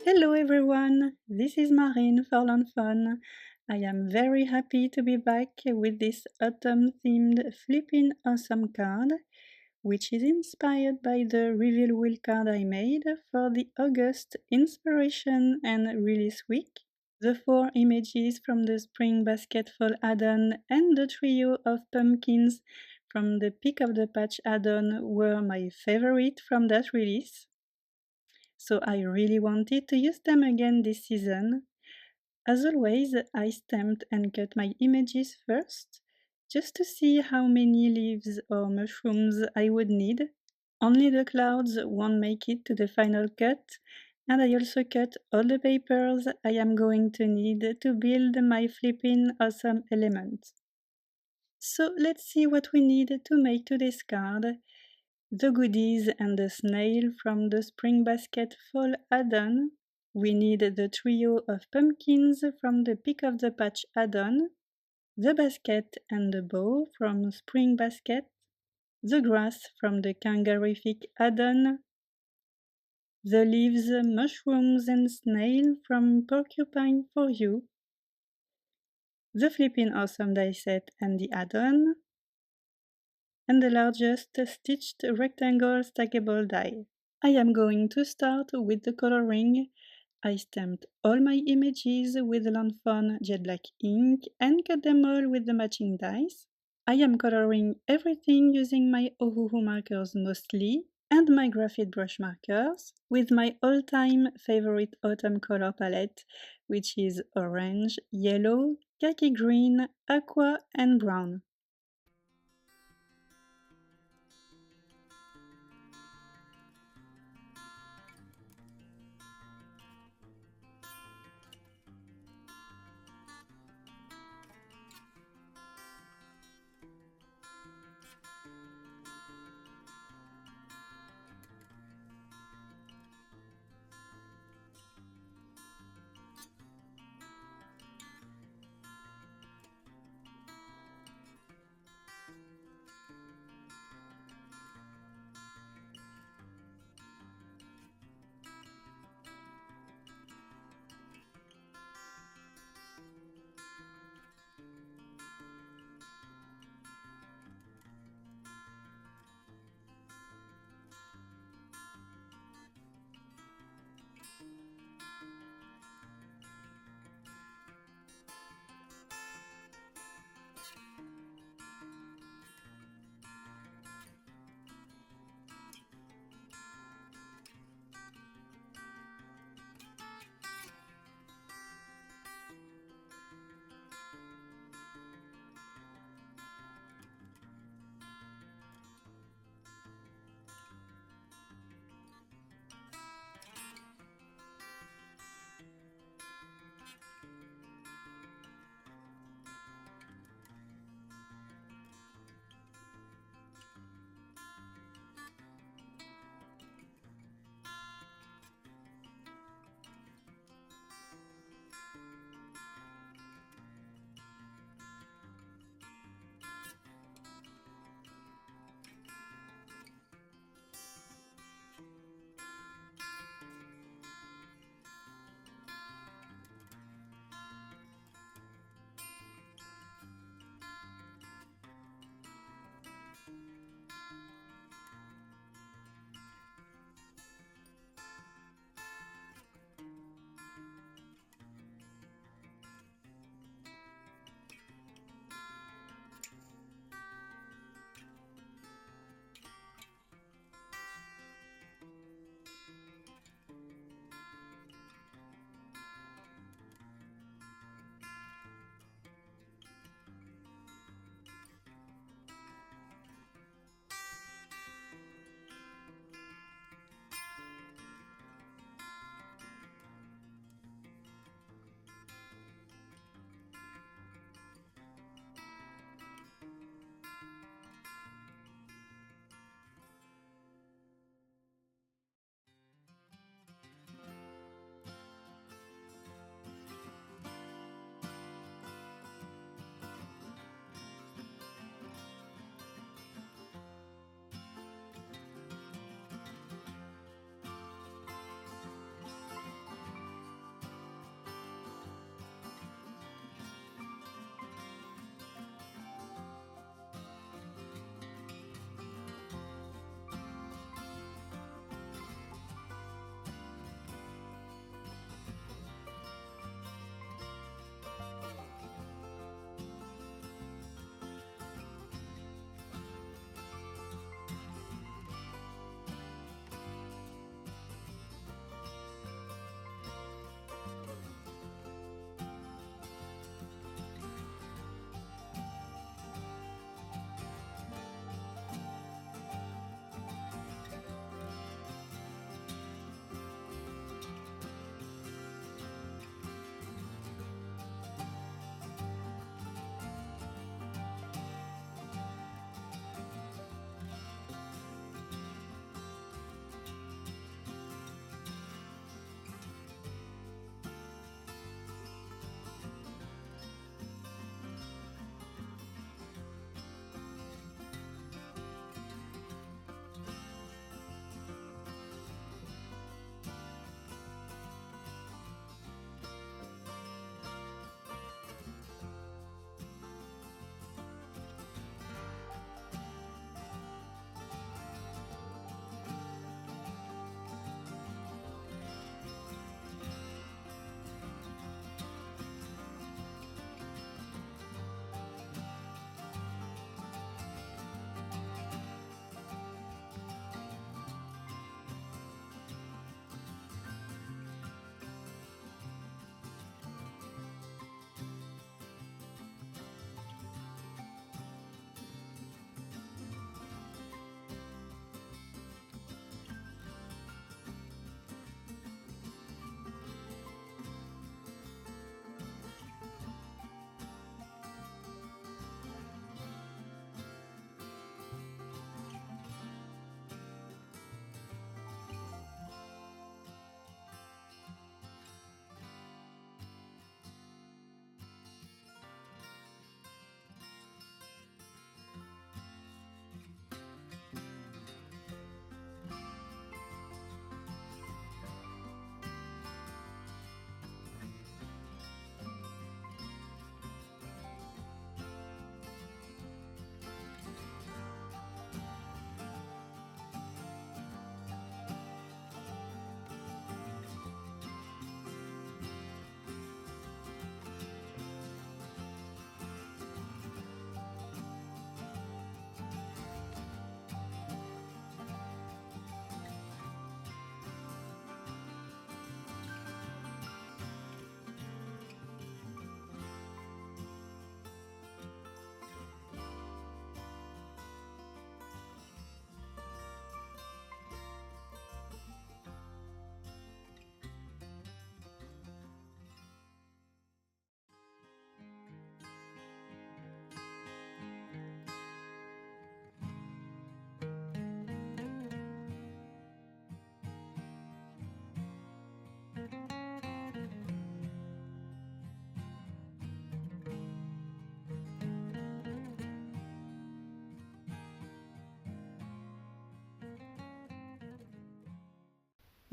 Hello everyone, this is Marine for lawnfawn. I am very happy to be back with this autumn-themed Flippin Awesome card, which is inspired by the reveal wheel card I made for the August Inspiration and Release Week. The 4 images from the Spring Basket Fall add-on and the trio of pumpkins from the Pick of the Patch add-on were my favorite from that release. So I really wanted to use them again this season. As always, I stamped and cut my images first, just to see how many leaves or mushrooms I would need. Only the clouds won't make it to the final cut, and I also cut all the papers I am going to need to build my Flippin Awesome element. So let's see what we need to make today's card. The goodies and the snail from the Spring Basket Fall add-on. We need the trio of pumpkins from the Pick of the Patch add-on, the basket and the bow from Spring Basket, the grass from the kanga-rrific add-on, the leaves, mushrooms and snail from porcu-pine for you, the Flippin Awesome die set and the add-on, and the largest stitched rectangle stackable die. I am going to start with the coloring. I stamped all my images with lawnfawn jet black ink and cut them all with the matching dies. I am coloring everything using my Ohuhu markers mostly and my graphite brush markers with my all-time favorite autumn color palette, which is orange, yellow, khaki green, aqua and brown.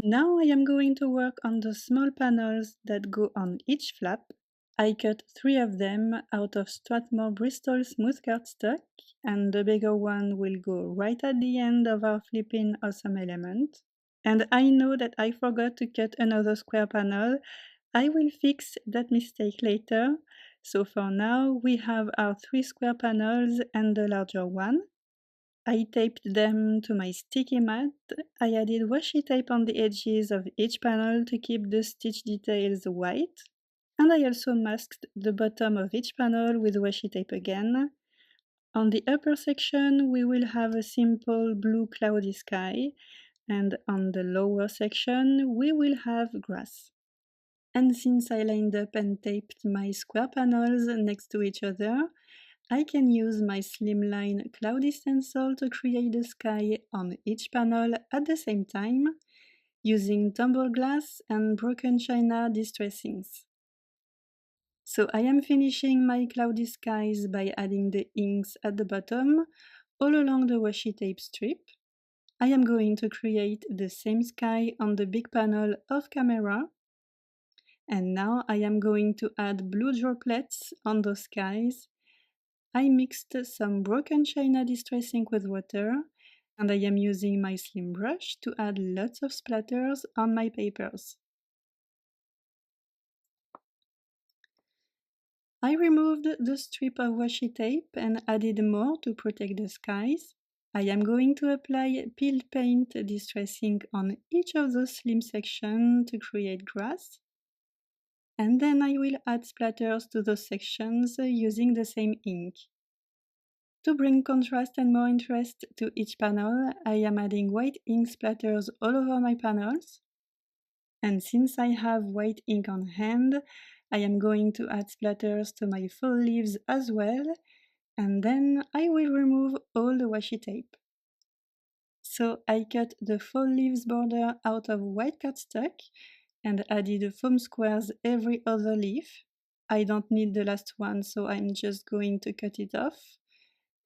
Now I am going to work on the small panels that go on each flap. I cut 3 of them out of Strathmore Bristol smooth cardstock, and the bigger one will go right at the end of our Flippin Awesome element. And I know that I forgot to cut another square panel. I will fix that mistake later. So for now, we have our 3 square panels and the larger one. I taped them to my sticky mat. I added washi tape on the edges of each panel to keep the stitch details white. And I also masked the bottom of each panel with washi tape again. On the upper section, we will have a simple blue cloudy sky, and on the lower section, we will have grass. And since I lined up and taped my square panels next to each other, I can use my slimline cloudy stencil to create the sky on each panel at the same time, using tumbled glass and broken china distressings. So I am finishing my cloudy skies by adding the inks at the bottom all along the washi tape strip. I am going to create the same sky on the big panel off camera. And now I am going to add blue droplets on those skies. I mixed some broken china distress ink with water, and I am using my slim brush to add lots of splatters on my papers. I removed the strip of washi tape and added more to protect the skies. I am going to apply peeled paint distress ink on each of those slim sections to create grass. And then I will add splatters to those sections using the same ink. To bring contrast and more interest to each panel, I am adding white ink splatters all over my panels. And since I have white ink on hand, I am going to add splatters to my fall leaves as well, and then I will remove all the washi tape. So I cut the fall leaves border out of white cardstock and added foam squares every other leaf. I don't need the last one, so I'm just going to cut it off.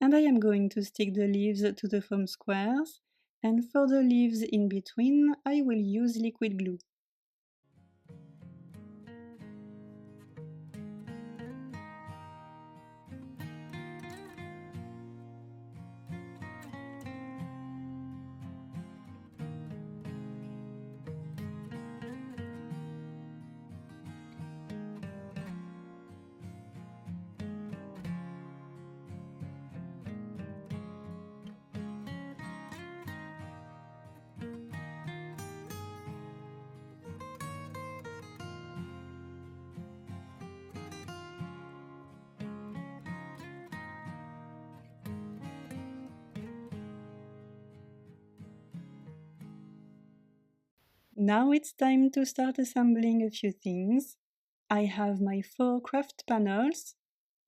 And I am going to stick the leaves to the foam squares, and for the leaves in between, I will use liquid glue. Now it's time to start assembling a few things. I have my 4 kraft panels.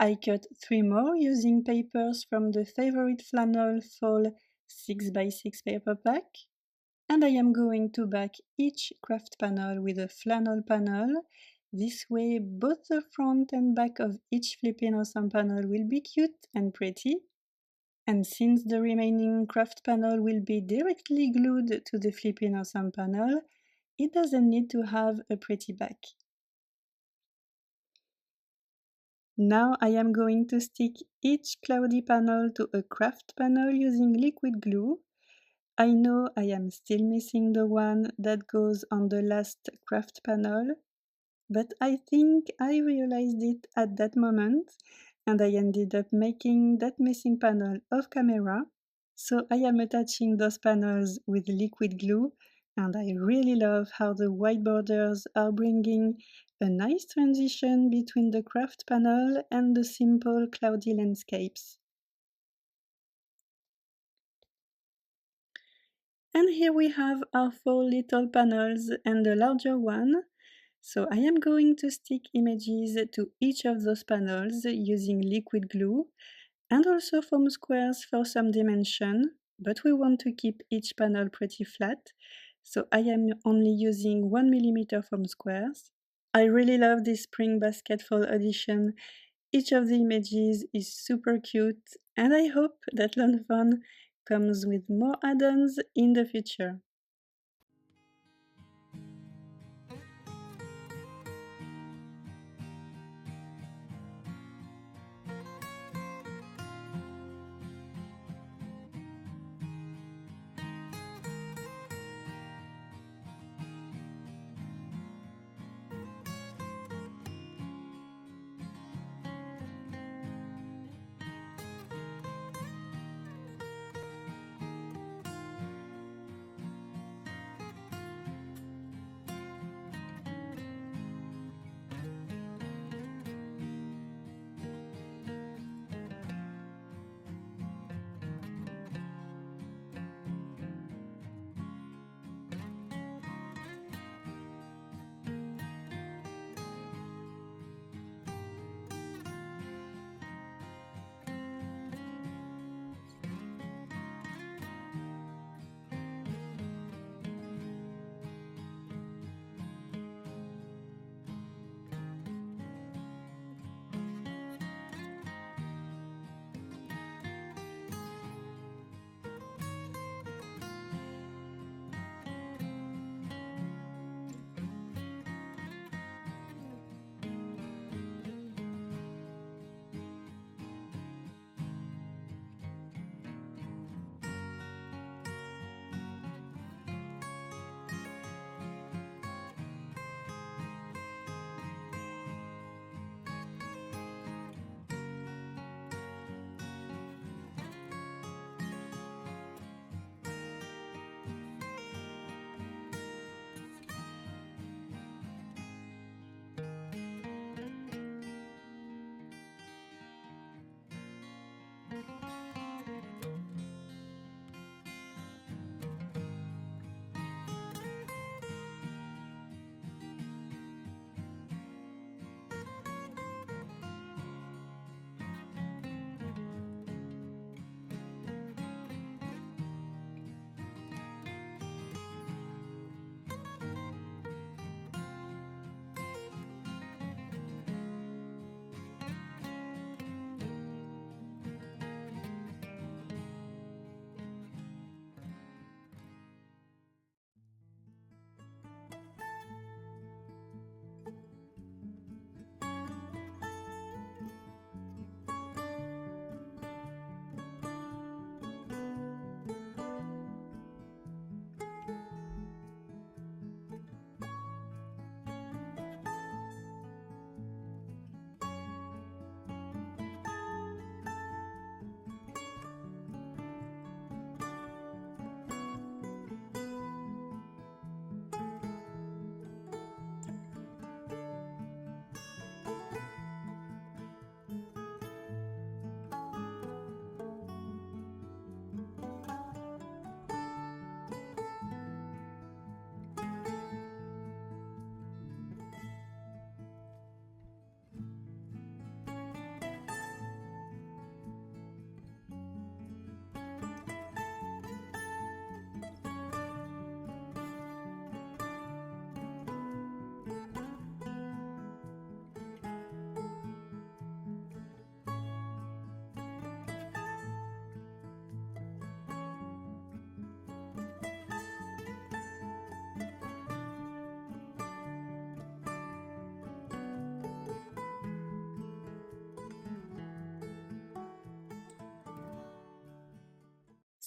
I cut 3 more using papers from the favorite flannel fall 6x6 paper pack. And I am going to back each kraft panel with a flannel panel. This way both the front and back of each Flippin Awesome panel will be cute and pretty. And since the remaining kraft panel will be directly glued to the Flippin Awesome panel, it doesn't need to have a pretty back. Now I am going to stick each cloudy panel to a kraft panel using liquid glue. I know I am still missing the one that goes on the last kraft panel, but I think I realized it at that moment, and I ended up making that missing panel off camera. So I am attaching those panels with liquid glue, and I really love how the white borders are bringing a nice transition between the kraft panel and the simple cloudy landscapes. And here we have our 4 little panels and the larger one. So I am going to stick images to each of those panels using liquid glue and also foam squares for some dimension, but we want to keep each panel pretty flat, so I am only using 1mm foam squares. I really love this spring basket fall edition. Each of the images is super cute, and I hope that lawnfawn comes with more add-ons in the future.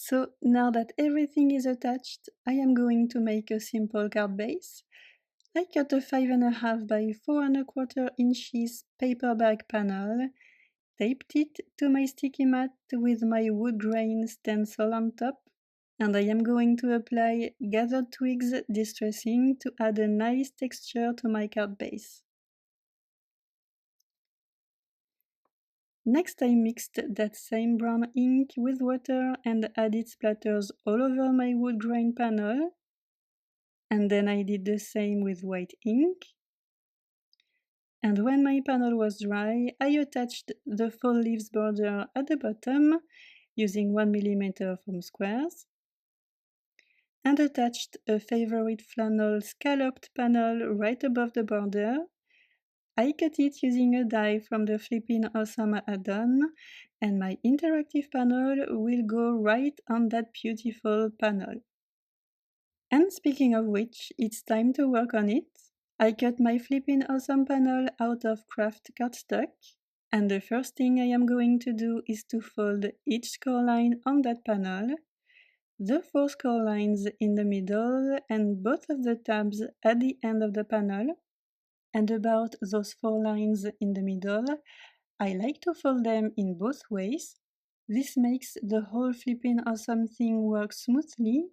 So now that everything is attached, I am going to make a simple card base. I cut a 5.5 by 4.25 inches paper bag panel, taped it to my sticky mat with my wood grain stencil on top, and I am going to apply gathered twigs distressing to add a nice texture to my card base. Next I mixed that same brown ink with water and added splatters all over my wood grain panel, and then I did the same with white ink. And when my panel was dry, I attached the fall leaves border at the bottom using 1 mm foam squares, and attached a favorite flannel scalloped panel right above the border. I cut it using a die from the Flippin Awesome add-on, and my interactive panel will go right on that beautiful panel. And speaking of which, it's time to work on it. I cut my Flippin Awesome panel out of kraft cardstock, and the first thing I am going to do is to fold each score line on that panel, the 4 score lines in the middle, and both of the tabs at the end of the panel. And about those 4 lines in the middle, I like to fold them in both ways. This makes the whole Flippin Awesome thing work smoothly,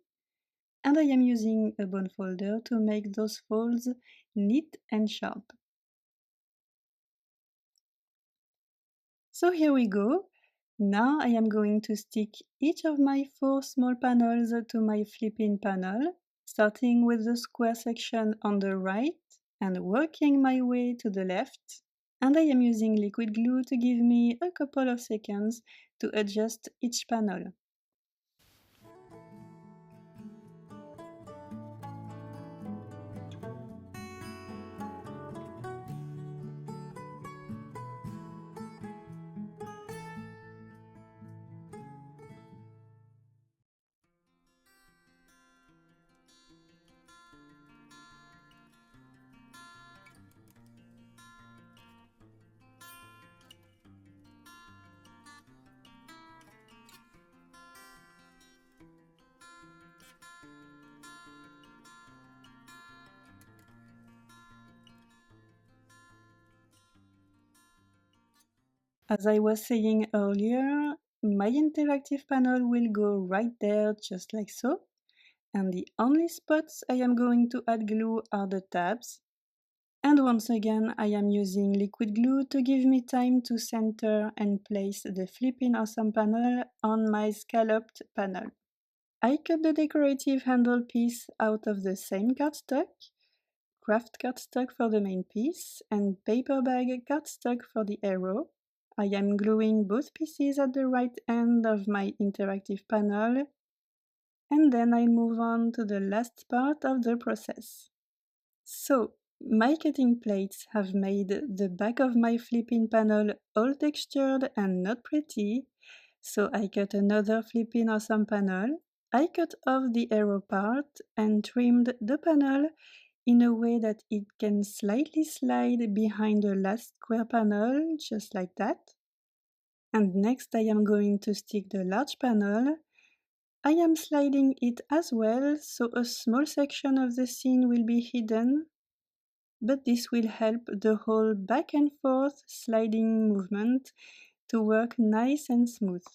and I am using a bone folder to make those folds neat and sharp. So here we go. Now I am going to stick each of my 4 small panels to my Flippin panel, starting with the square section on the right and working my way to the left. And I am using liquid glue to give me a couple of seconds to adjust each panel. As I was saying earlier, my interactive panel will go right there just like so, and the only spots I am going to add glue are the tabs. And once again, I am using liquid glue to give me time to center and place the Flippin Awesome panel on my scalloped panel. I cut the decorative handle piece out of the same cardstock, kraft cardstock for the main piece, and paper bag cardstock for the arrow. I am gluing both pieces at the right end of my interactive panel, and then I move on to the last part of the process. So, my cutting plates have made the back of my Flippin panel all textured and not pretty, so I cut another Flippin Awesome panel. I cut off the arrow part and trimmed the panel in a way that it can slightly slide behind the last square panel, just like that. And next I am going to stick the large panel. I am sliding it as well, so a small section of the scene will be hidden, but this will help the whole back and forth sliding movement to work nice and smooth.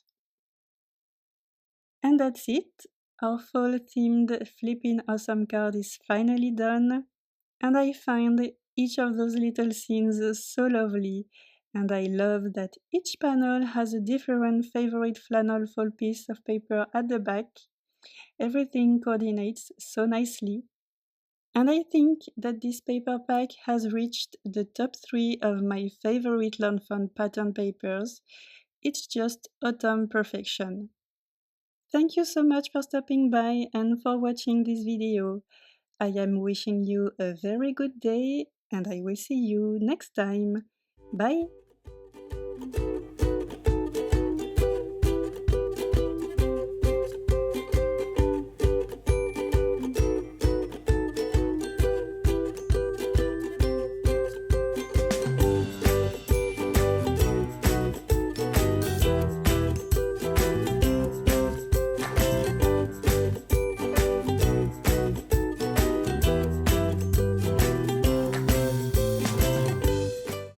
And that's it. Our fall themed Flippin Awesome card is finally done, and I find each of those little scenes so lovely, and I love that each panel has a different favorite flannel fall piece of paper at the back. Everything coordinates so nicely. And I think that this paper pack has reached the top 3 of my favorite lawnfawn pattern papers. It's just autumn perfection. Thank you so much for stopping by and for watching this video. I am wishing you a very good day, and I will see you next time. Bye!